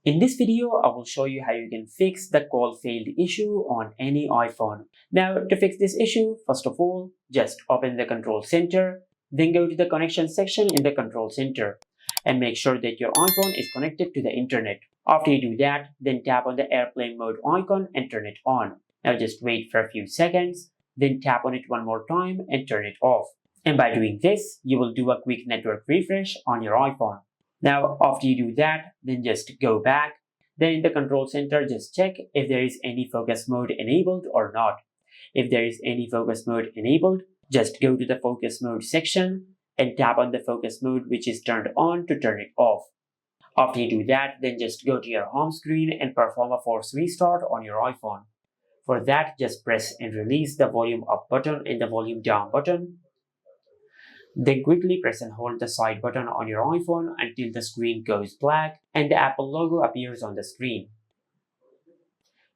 In this video, I will show you how you can fix the call failed issue on any iPhone. Now, to fix this issue, first of all, just open the control center, then go to the connection section in the control center and make sure that your iPhone is connected to the internet. After you do that, then tap on the airplane mode icon and turn it on. Now just wait for a few seconds, then tap on it one more time and turn it off. And by doing this, you will do a quick network refresh on your iPhone. Now, after you do that, then just go back. Then in the control center, just check if there is any focus mode enabled or not. If there is any focus mode enabled, just go to the focus mode section and tap on the focus mode which is turned on to turn it off. After you do that, then just go to your home screen and perform a force restart on your iPhone. For that, just press and release the volume up button and the volume down button. Then quickly press and hold the side button on your iPhone until the screen goes black and the Apple logo appears on the screen.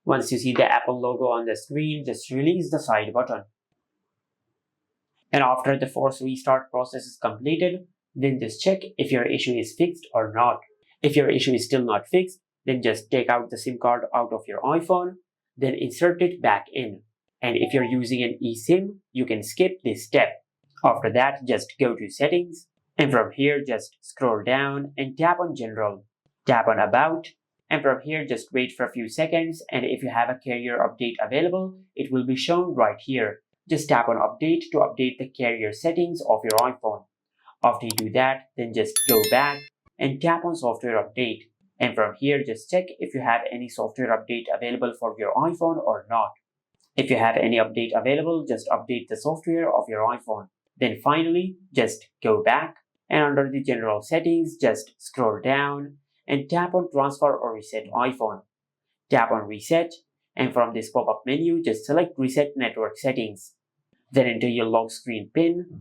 Once you see the Apple logo on the screen, just release the side button. And after the force restart process is completed, then just check if your issue is fixed or not. If your issue is still not fixed, then just take out the SIM card out of your iPhone, then insert it back in. And if you're using an eSIM, you can skip this step. After that, just go to Settings, and from here just scroll down and tap on General. Tap on About, and from here just wait for a few seconds, and if you have a carrier update available, it will be shown right here. Just tap on Update to update the carrier settings of your iPhone. After you do that, then just go back and tap on Software Update. And from here just check if you have any software update available for your iPhone or not. If you have any update available, just update the software of your iPhone. Then finally, just go back and under the general settings, just scroll down and tap on Transfer or Reset iPhone. Tap on Reset, and from this pop-up menu, just select Reset Network Settings. Then enter your lock screen PIN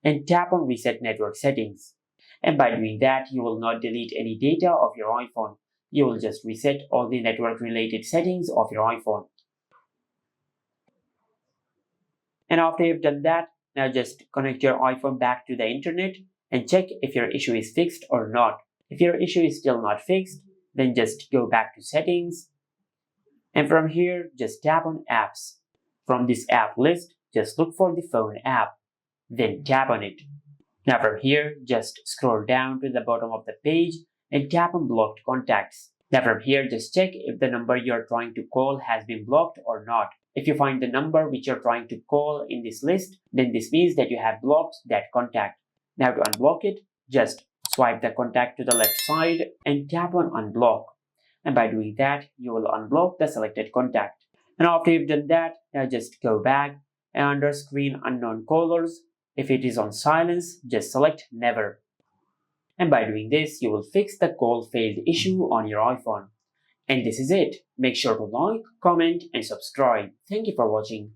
and tap on Reset Network Settings. And by doing that, you will not delete any data of your iPhone. You will just reset all the network-related settings of your iPhone. And after you've done that, now just connect your iPhone back to the internet and check if your issue is fixed or not. If your issue is still not fixed, then just go back to Settings. And from here, just tap on Apps. From this app list, just look for the phone app. Then tap on it. Now from here, just scroll down to the bottom of the page and tap on Blocked Contacts. Now from here, just check if the number you're trying to call has been blocked or not. If you find the number which you're trying to call in this list, then this means that you have blocked that contact. Now to unblock it, just swipe the contact to the left side and tap on Unblock. And by doing that, you will unblock the selected contact. And after you've done that, now just go back and under Screen Unknown Callers, if it is on silence, just select Never. And by doing this, you will fix the call failed issue on your iPhone. And this is it. Make sure to like, comment, and subscribe. Thank you for watching.